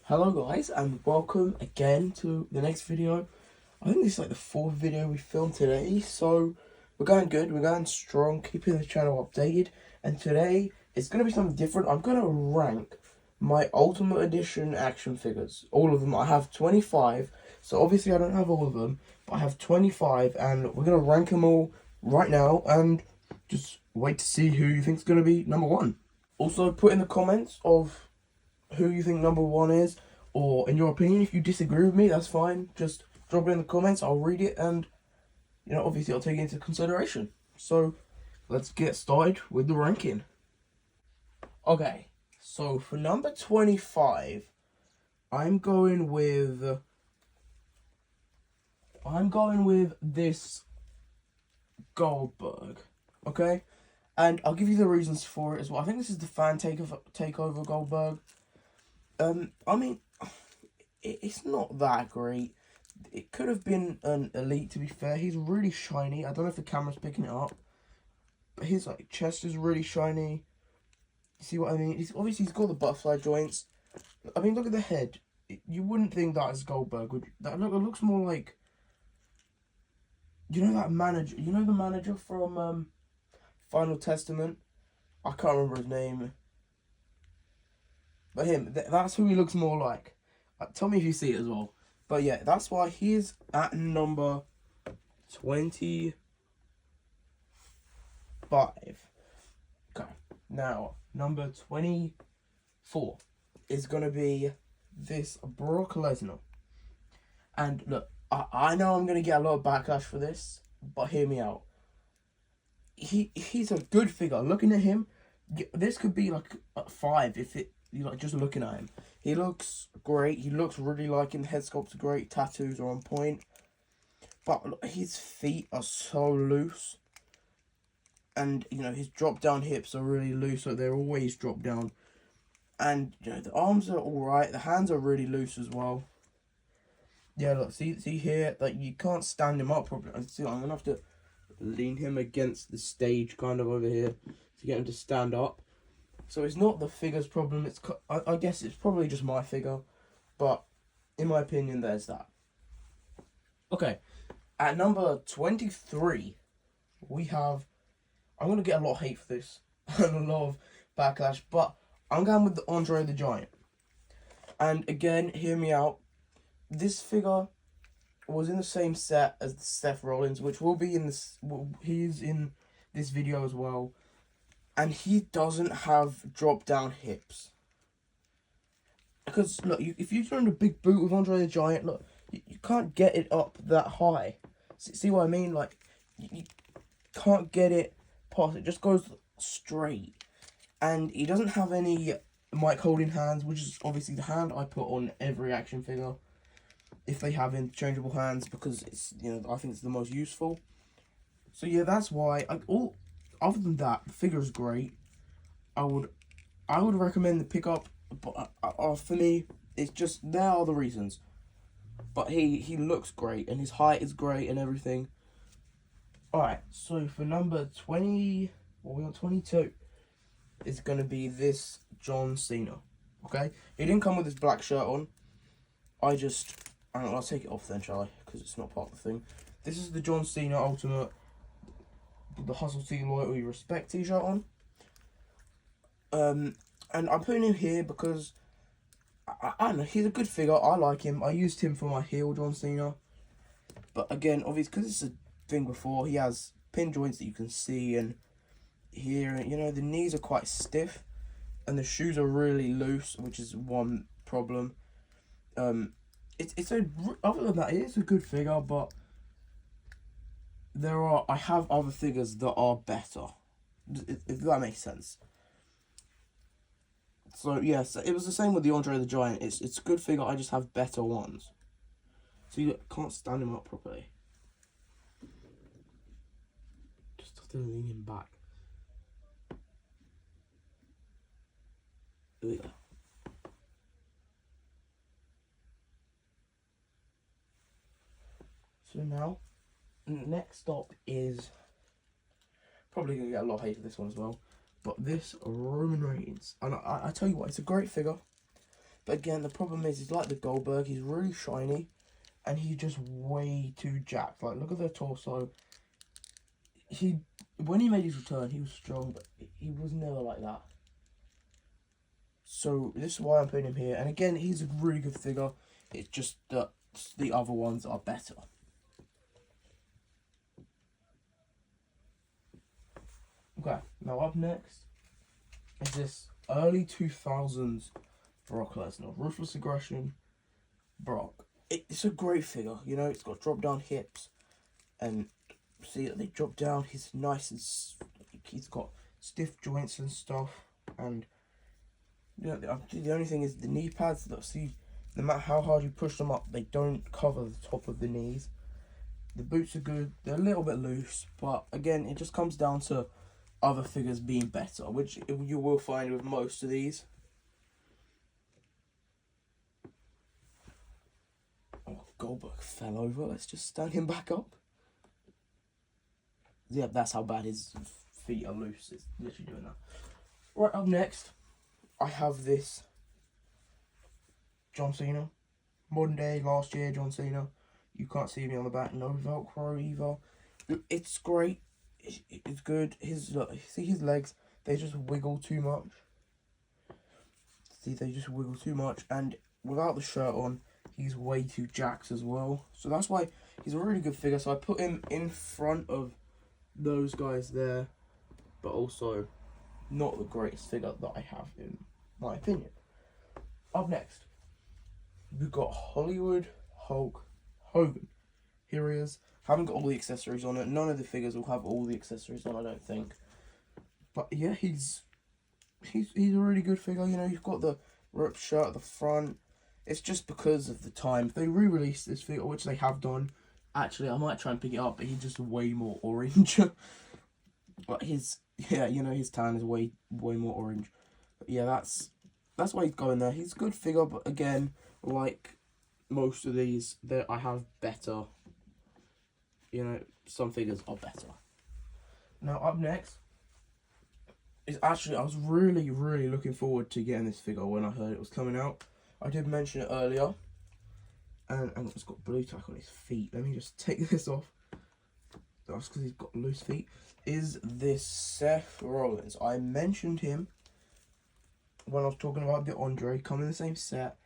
Hello guys and welcome again to the next video. I think this is like the fourth video we filmed today, so we're going good, we're going strong, keeping the channel updated, and today it's going to be something different. I'm going to rank my Ultimate Edition action figures, all of them. I have 25, so obviously I don't have all of them, but I have 25 and we're going to rank them all right now and just wait to see who you think is going to be number one. Also put in the comments of who you think number one is, or in your opinion. If you disagree with me, that's fine, just drop it in the comments, I'll read it, and obviously I'll take it into consideration. So let's get started with the ranking. Okay, so for number 25, I'm going with this Goldberg. Okay, and I'll give you the reasons for it as well. I think this is the fan takeover Goldberg. I mean, it's not that great. It could have been an elite, to be fair. He's really shiny. I don't know if the camera's picking it up, but his chest is really shiny. You see what I mean? He's got the butterfly joints. I mean, look at the head. You wouldn't think that is Goldberg, would you? It looks more like, that manager. You know the manager from Final Testament. I can't remember his name. But him, that's who he looks more like. Tell me if you see it as well. But yeah, that's why he's at number 25. Okay, now number 24 is going to be this Brock Lesnar. And look, I know I'm going to get a lot of backlash for this, but hear me out. He's a good figure. Looking at him, this could be like a 5 if you just looking at him. He looks great. He looks really liking. The head sculpt's great. Tattoos are on point. But look, his feet are so loose. And, his drop down hips are really loose. So they're always drop down. And, the arms are alright. The hands are really loose as well. Yeah, look, see here, like, you can't stand him up properly. See, I'm going to have to lean him against the stage kind of over here to get him to stand up. So it's not the figure's problem. I guess it's probably just my figure, but in my opinion, there's that. Okay, at number 23, we have. I'm gonna get a lot of hate for this and a lot of backlash, but I'm going with the Andre the Giant. And again, hear me out. This figure was in the same set as the Seth Rollins, which will be in this. He's in this video as well. And he doesn't have drop-down hips. Because, look, if you're doing a big boot with Andre the Giant, look, you can't get it up that high. See what I mean? Like, you can't get it past. It just goes straight. And he doesn't have any mic holding hands, which is obviously the hand I put on every action figure. If they have interchangeable hands, because it's, I think it's the most useful. So, yeah, that's why. Other than that, the figure is great. I would recommend the pickup, but for me, it's just, there are the reasons. But he looks great, and his height is great, and everything. Alright, so for number 20, we're on 22, it's going to be this John Cena. Okay? He didn't come with his black shirt on. I'll take it off then, shall I? Because it's not part of the thing. This is the John Cena Ultimate, the Hustle Team Loyalty Respect t-shirt on. And I'm putting him here because I don't know, he's a good figure. I like him. I used him for my heel John Cena. But again, obviously, because it's a thing before, he has pin joints that you can see, and here, the knees are quite stiff, and the shoes are really loose, which is one problem. Other than that, it is a good figure, but I have other figures that are better, if that makes sense. So yes, it was the same with the Andre the Giant. It's a good figure, I just have better ones. So you can't stand him up properly. Just have to lean him back. There we go. So now, next up is, probably going to get a lot of hate for this one as well, but this Roman Reigns. And I tell you what, it's a great figure. But again, the problem is, he's like the Goldberg. He's really shiny, and he's just way too jacked. Like, look at the torso. When he made his return, he was strong, but he was never like that. So this is why I'm putting him here. And again, he's a really good figure. It's just that the other ones are better. Okay, now up next is this early 2000s Brock Lesnar. Ruthless Aggression Brock. It's a great figure, you know, it's got drop down hips, and see that they drop down, he's nice and he's got stiff joints and stuff, and you know, the only thing is the knee pads, that see, no matter how hard you push them up, they don't cover the top of the knees. The boots are good, they're a little bit loose, but again, it just comes down to other figures being better, which you will find with most of these. Oh, Goldberg fell over. Let's just stand him back up. Yeah, that's how bad his feet are loose. It's literally doing that. Right, up next, I have this John Cena. Modern day, last year John Cena. You can't see me on the back. No Velcro either. It's great. It's good. See his legs? They just wiggle too much. See, they just wiggle too much. And without the shirt on, he's way too jacked as well. So that's why he's a really good figure. So I put him in front of those guys there, but also not the greatest figure that I have in my opinion. Up next, we've got Hollywood Hulk Hogan. Here he is. Haven't got all the accessories on it. None of the figures will have all the accessories on, I don't think. But yeah, he's a really good figure. You know, you've got the ripped shirt at the front. It's just because of the time. If they re-released this figure, which they have done, actually, I might try and pick it up, but he's just way more orange. But his tan is way more orange. But yeah, that's why he's going there. He's a good figure, but again, like most of these, I have better. You know, some figures are better. Now, up next is actually, I was really looking forward to getting this figure when I heard it was coming out. I did mention it earlier. And it's got blue tack on his feet. Let me just take this off. That's because he's got loose feet. Is this Seth Rollins? I mentioned him when I was talking about the Andre. Come in the same set.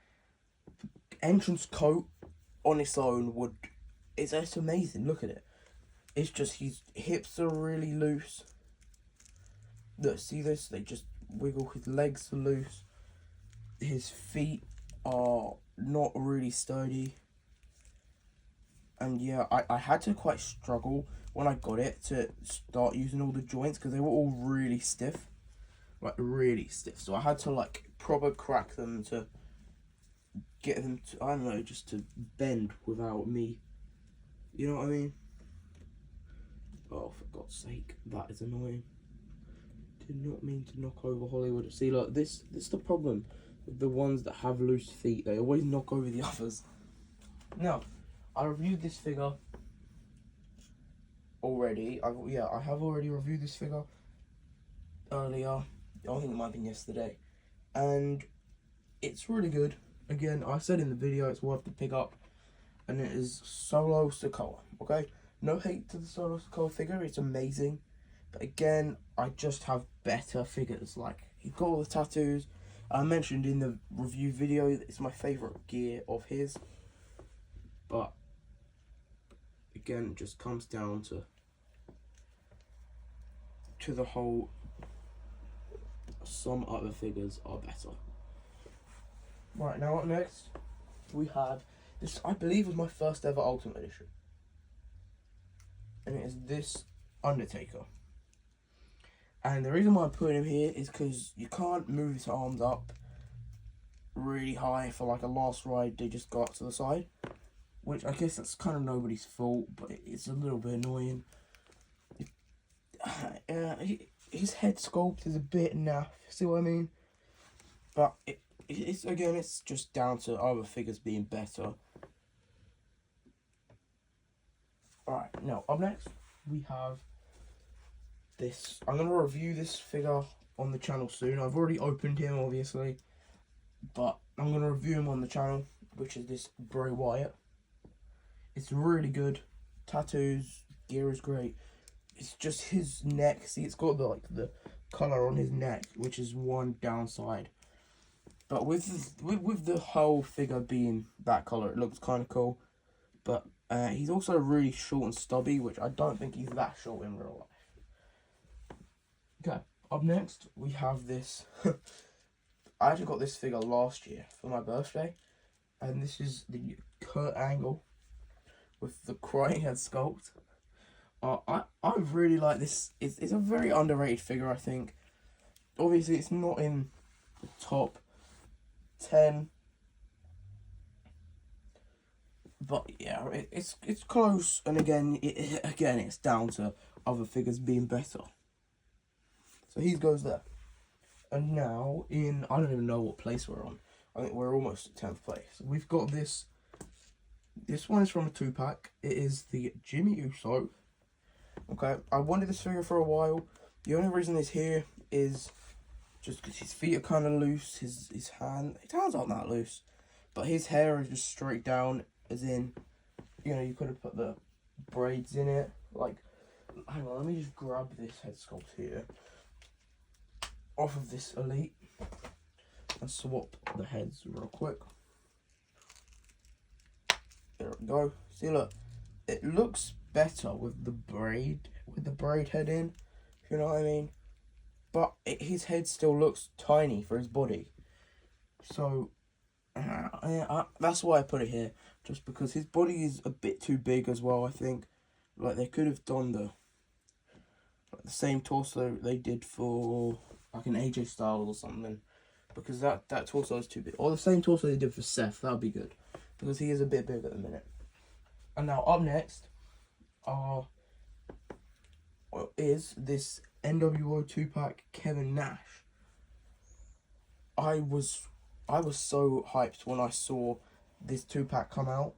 Entrance coat on its own it's amazing. Look at it. It's just his hips are really loose. Look, see this? They just wiggle. His legs are loose. His feet are not really sturdy. And yeah, I had to quite struggle when I got it to start using all the joints because they were all really stiff. Like, really stiff. So I had to, like, proper crack them to get them to, I don't know, just to bend without me. You know what I mean? Oh, for God's sake, that is annoying. Did not mean to knock over Hollywood. See, look, this is the problem with the ones that have loose feet. They always knock over the others. Now, I reviewed this figure already. I have already reviewed this figure earlier. I think it might have been yesterday. And it's really good. Again, I said in the video it's worth the pick up. And it is Solo Sikoa, okay? No hate to the Solo Sikoa figure, it's amazing. But again, I just have better figures. Like, he's got all the tattoos. I mentioned in the review video that it's my favourite gear of his. But again, it just comes down to the whole, some other figures are better. Right, now up next, we have this, I believe was my first ever Ultimate Edition. And it is this Undertaker. And the reason why I'm putting him here is because you can't move his arms up really high for like a last ride. They just go up to the side. Which I guess that's kind of nobody's fault, but it's a little bit annoying. His head sculpt is a bit naff, see what I mean? But it's just down to other figures being better. Alright, now up next we have this. I'm going to review this figure on the channel soon. I've already opened him, obviously. but I'm going to review him on the channel, which is this Bray Wyatt. It's really good. Tattoos, gear is great. It's just his neck. See, it's got the colour on his neck, which is one downside. But with the whole figure being that colour, it looks kind of cool. But he's also really short and stubby, which I don't think he's that short in real life. Okay, up next we have this. I actually got this figure last year for my birthday, and this is the Kurt Angle with the crying head sculpt. I really like this. It's a very underrated figure, I think. Obviously, it's not in the top 10, but yeah, it's close. And again, it's down to other figures being better. So he goes there. And now I don't even know what place we're on. I think we're almost at 10th place. We've got this. This one is from a 2-pack. It is the Jimmy Uso. Okay, I wanted this figure for a while. The only reason he's here is just because his feet are kind of loose. His hands aren't that loose, but his hair is just straight down. As in, you could have put the braids in it. Like, hang on, let me just grab this head sculpt here off of this Elite and swap the heads real quick. There we go. See, look, it looks better with the braid head in, if you know what I mean. But his head still looks tiny for his body, so that's why I put it here. Just because his body is a bit too big as well, I think. Like, they could have done the same torso they did for like an AJ Styles or something, because that torso is too big. Or the same torso they did for Seth, that would be good, because he is a bit big at the minute. And now up next is this NWO 2-pack Kevin Nash. I was so hyped when I saw this 2-pack come out,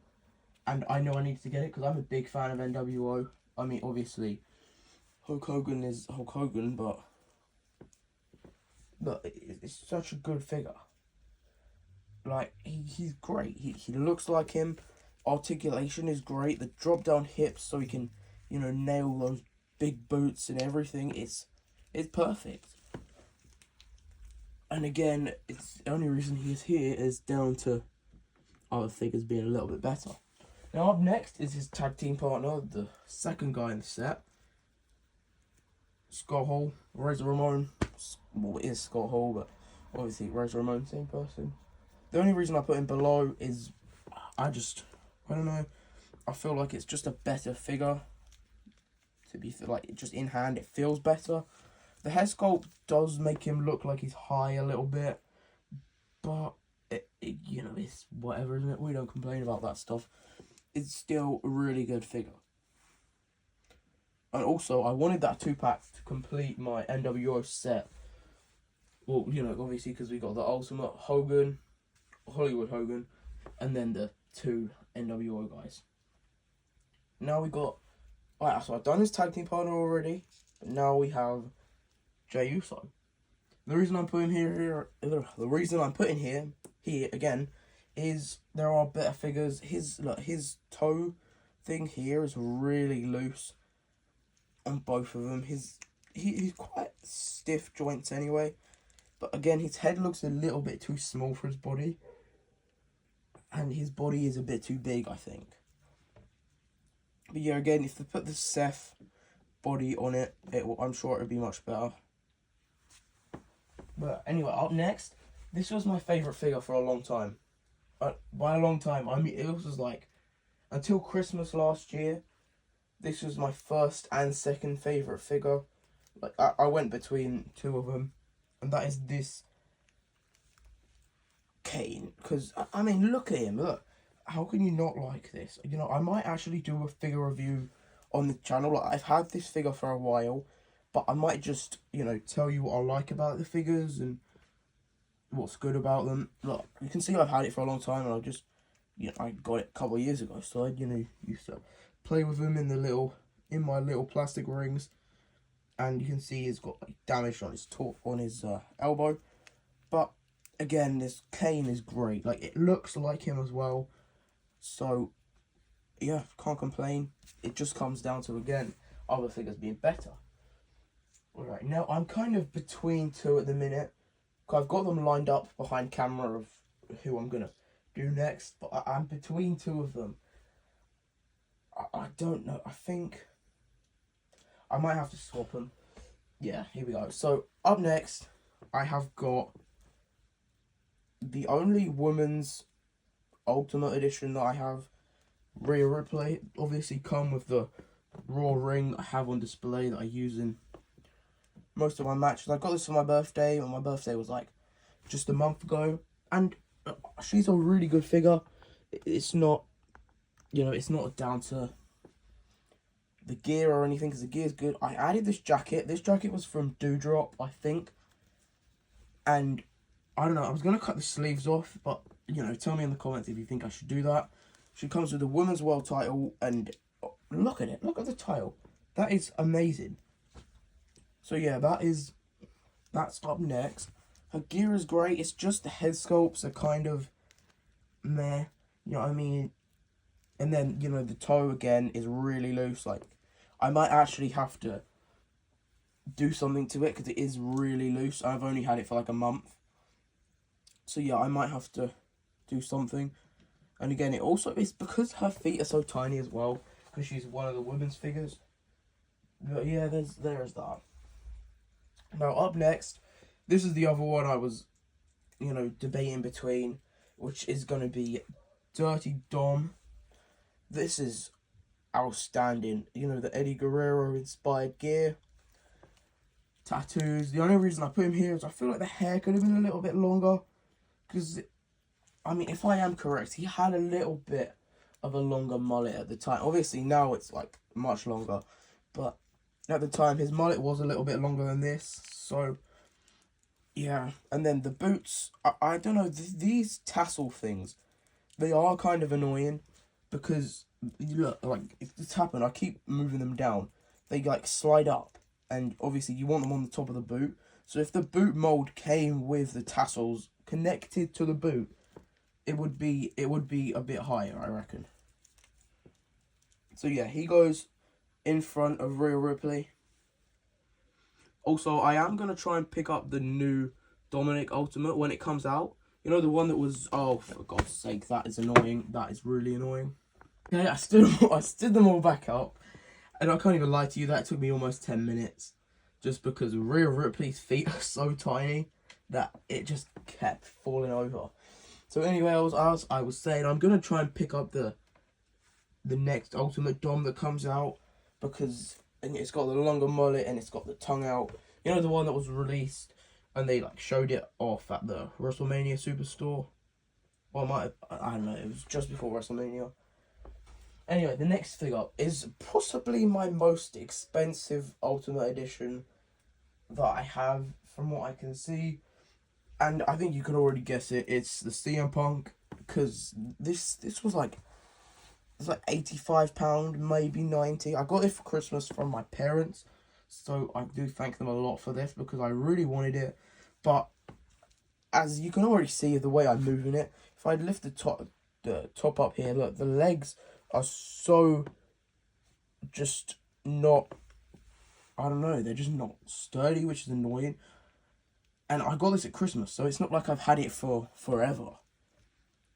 and I know I needed to get it because I'm a big fan of NWO. I mean, obviously, Hulk Hogan is Hulk Hogan, but it's such a good figure. Like, he's great. He looks like him. Articulation is great. The drop down hips, so he can, nail those big boots and everything. It's perfect. And again, it's the only reason he's here is down to other figures being a little bit better. Now up next is his tag team partner, the second guy in the set, Scott Hall, Razor Ramon. Well, it is Scott Hall, but obviously Razor Ramon, same person. The only reason I put him below is I don't know. I feel like it's just a better figure. To be like, just in hand, it feels better. The hair sculpt does make him look like he's high a little bit, but it's whatever, isn't it? We don't complain about that stuff. It's still a really good figure. And also, I wanted that 2-pack to complete my NWO set. Well, obviously, because we got the Ultimate Hogan, Hollywood Hogan, and then the 2 NWO guys. Now we got... Alright, so I've done his tag team partner already, but now we have Jey Uso. The reason I'm putting here again is there are better figures. His toe thing here is really loose on both of them. He's quite stiff joints anyway, but again, his head looks a little bit too small for his body, and his body is a bit too big, I think. But yeah, again, if they put the Seth body on it, I'm sure it would be much better. But anyway, up next, this was my favourite figure for a long time. By a long time, I mean, it was like, until Christmas last year, this was my first and second favourite figure. Like, I went between two of them, and that is this Kane. Because, I mean, look at him, look. How can you not like this? I might actually do a figure review on the channel. Like, I've had this figure for a while, but I might just, tell you what I like about the figures and what's good about them. Look, you can see I've had it for a long time, and I just, I got it a couple of years ago, so I, used to play with them in my little plastic rings, and you can see he's got like damage on his elbow, but again, this Kane is great. Like, it looks like him as well. So, yeah, can't complain. It just comes down to, again, other figures being better. Alright, now I'm kind of between two at the minute. I've got them lined up behind camera of who I'm going to do next. But I'm between two of them. I don't know. I think I might have to swap them. Yeah, here we go. So, up next, I have got the only women's Ultimate Edition that I have, Rhea Ripley. Obviously come with the Raw ring I have on display that I use in most of my matches. I got this for my birthday, and my birthday was like just a month ago. And she's a really good figure. It's not, you know, it's not down to the gear or anything, because the gear's good. I added this jacket. This jacket was from Doudrop, I think. And I don't know, I was going to cut the sleeves off, but, you know, tell me in the comments if you think I should do that. She comes with the Women's World title, and look at it. Look at the title. That is amazing. So, yeah, that's up next. Her gear is great. It's just the head sculpts are kind of meh. You know what I mean? And then, you know, the toe, again, is really loose. Like, I might actually have to do something to it, because it is really loose. I've only had it for like a month. So, yeah, I might have to do something. And again, it's because her feet are so tiny as well, because she's one of the women's figures. But yeah, there's that. Now, up next, this is the other one I was, you know, debating between, which is going to be Dirty Dom. This is outstanding. You know, the Eddie Guerrero inspired gear. Tattoos. The only reason I put him here is I feel like the hair could have been a little bit longer. Because, I mean, if I am correct, he had a little bit of a longer mullet at the time. Obviously, now it's, like, much longer. But at the time, his mullet was a little bit longer than this. So, yeah. And then the boots. I don't know. These tassel things, they are kind of annoying. Because, look, like, if it's happened, I keep moving them down. They, like, slide up. And, obviously, you want them on the top of the boot. So, if the boot mold came with the tassels connected to the boot, it would be a bit higher, I reckon. So, yeah, he goes in front of Rhea Ripley. Also, I am going to try and pick up the new Dominic Ultimate when it comes out. You know, the one that was... Oh, for God's sake, that is annoying. That is really annoying. Okay, I stood them all back up. And I can't even lie to you, that took me almost 10 minutes. Just because Rhea Ripley's feet are so tiny that it just kept falling over. So anyway, I was saying I'm going to try and pick up the next Ultimate Dom that comes out. Because it's got the longer mullet and it's got the tongue out. You know, the one that was released and they like showed it off at the WrestleMania Superstore. Or I don't know, it was just before WrestleMania. Anyway, the next figure is possibly my most expensive Ultimate Edition that I have, from what I can see. And I think you can already guess it. It's the CM Punk, because this was like, it's like £85, maybe 90. I got it for Christmas from my parents, so I do thank them a lot for this, because I really wanted it. But as you can already see the way I'm moving it, if I lift the top up here, look, the legs are so just not, I don't know, they're just not sturdy, which is annoying. And I got this at Christmas, so it's not like I've had it for forever.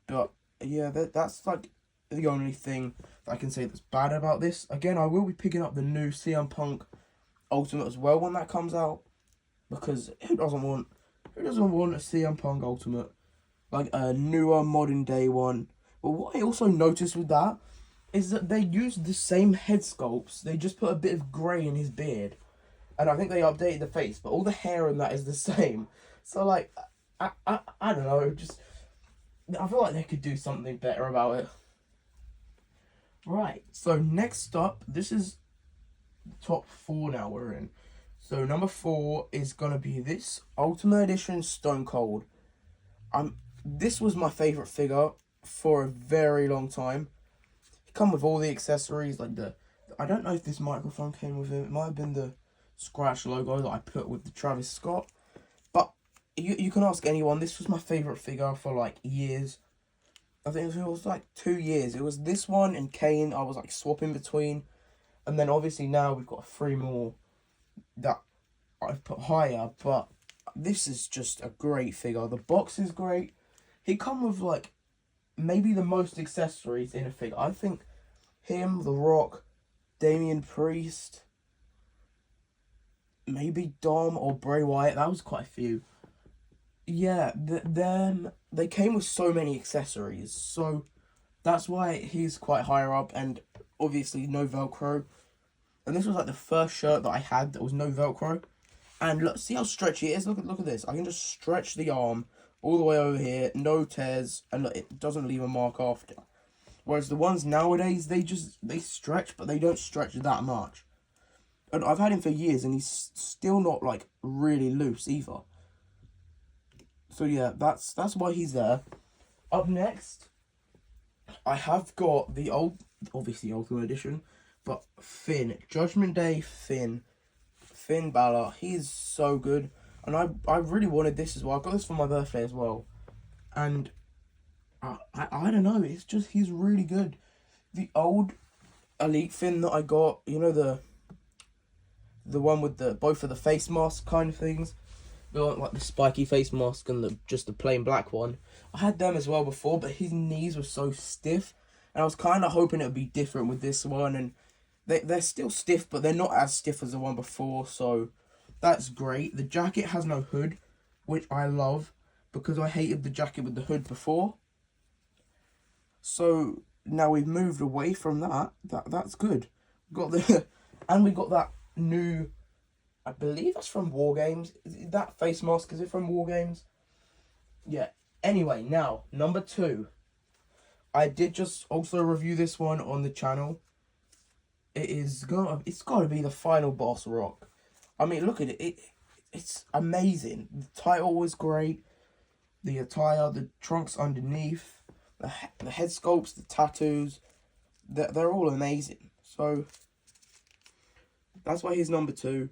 But yeah, that's like the only thing that I can say that's bad about this. Again, I will be picking up the new CM Punk Ultimate as well when that comes out, because who doesn't want a CM Punk Ultimate, like a newer modern day one? But what I also noticed with that is that they used the same head sculpts. They just put a bit of grey in his beard, and I think they updated the face, but all the hair in that is the same. So like, I don't know, just I feel like they could do something better about it. Right, so next up, this is the top 4 now we're in. So number 4 is gonna be this Ultimate Edition Stone Cold. This was my favourite figure for a very long time. It come with all the accessories, like I don't know if this microphone came with it. It might have been the scratch logo that I put with the Travis Scott. But you can ask anyone. This was my favourite figure for like years. I think it was like 2 years. It was this one and Kane. I was like swapping between. And then obviously now we've got 3 more that I've put higher. But this is just a great figure. The box is great. He come with like maybe the most accessories in a figure. I think him, The Rock, Damian Priest, maybe Dom or Bray Wyatt. That was quite a few. Yeah, then they came with so many accessories. So that's why he's quite higher up. And obviously no Velcro. And this was like the first shirt that I had that was no Velcro. And look, see how stretchy it is? Look at this. I can just stretch the arm all the way over here, no tears, and look, it doesn't leave a mark after. Whereas the ones nowadays, they stretch, but they don't stretch that much. And I've had him for years, and he's still not like really loose either. So yeah, that's why he's there. Up next, I have got the obviously Ultimate Edition, but Finn, Judgment Day Finn Balor. He's so good. And I really wanted this as well. I got this for my birthday as well. And I don't know, it's just, he's really good. The old Elite Finn that I got, you know, the one with both of the face mask kind of things. Like the spiky face mask and just the plain black one. I had them as well before, but his knees were so stiff. And I was kind of hoping it would be different with this one. And they're still stiff, but they're not as stiff as the one before, so that's great. The jacket has no hood, which I love, because I hated the jacket with the hood before. So now we've moved away from that. That's good. And we got that new, I believe that's from War Games. That face mask, is it from War Games? Yeah. Anyway, now number 2. I did just also review this one on the channel. It's got to be the Final Boss Rock. I mean, look at it. It's amazing. The title was great. The attire, the trunks underneath, the head sculpts, the tattoos, they're all amazing. So that's why he's number 2.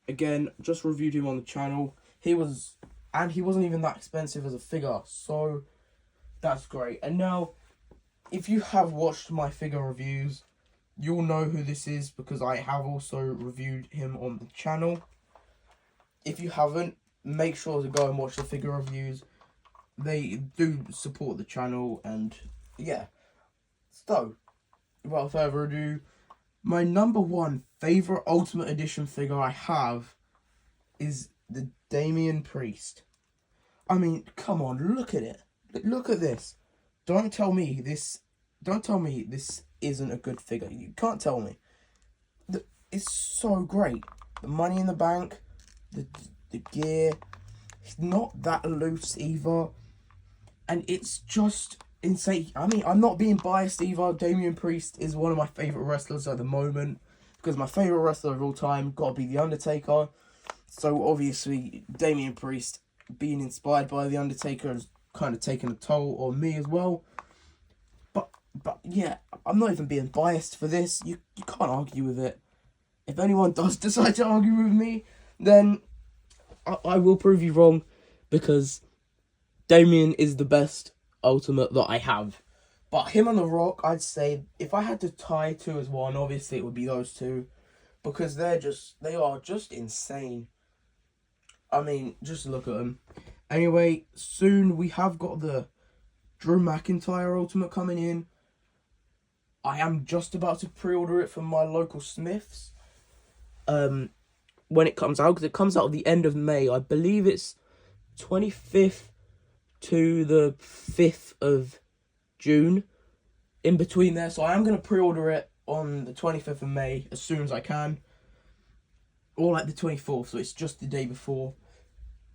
Again, just reviewed him on the channel. He wasn't even that expensive as a figure. So that's great. And now, if you have watched my figure reviews, you'll know who this is, because I have also reviewed him on the channel. If you haven't, make sure to go and watch the figure reviews. They do support the channel, and yeah. So, without further ado, my number 1 favourite Ultimate Edition figure I have is the Damian Priest. I mean, come on, look at it. Look at this. Don't tell me this isn't a good figure. You can't tell me. It's so great. The money in the bank, the gear, it's not that loose either. And it's just insane. I mean, I'm not being biased either. Damian Priest is one of my favourite wrestlers at the moment, because my favourite wrestler of all time got to be The Undertaker. So obviously, Damian Priest being inspired by The Undertaker has kind of taken a toll on me as well. But yeah, I'm not even being biased for this. You can't argue with it. If anyone does decide to argue with me, then I will prove you wrong, because Damian is the best Ultimate that I have. But him and The Rock, I'd say, if I had to tie 2 as one, obviously it would be those 2, because they are just insane. I mean, just look at them. Anyway, soon we have got the Drew McIntyre Ultimate coming in. I am just about to pre-order it from my local Smiths. When it comes out, because it comes out at the end of May. I believe it's 25th to the 5th of June. In between there. So I am going to pre-order it on the 25th of May as soon as I can. Or like the 24th, so it's just the day before.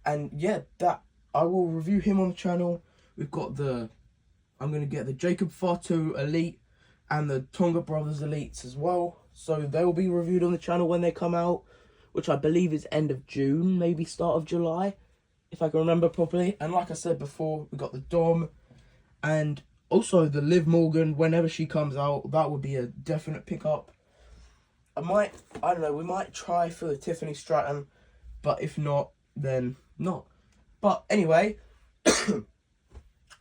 And yeah, that I will review him on the channel. We've got I'm going to get the Jacob Fatu Elite and the Tonga Brothers Elites as well. So they will be reviewed on the channel when they come out, which I believe is end of June, maybe start of July, if I can remember properly. And like I said before, we got the Dom and also the Liv Morgan. Whenever she comes out, that would be a definite pickup. I don't know, we might try for the Tiffany Stratton, but if not, then not. But anyway,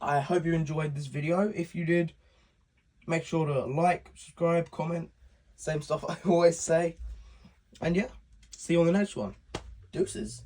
I hope you enjoyed this video. If you did, make sure to like, subscribe, comment. Same stuff I always say. And yeah, see you on the next one. Deuces.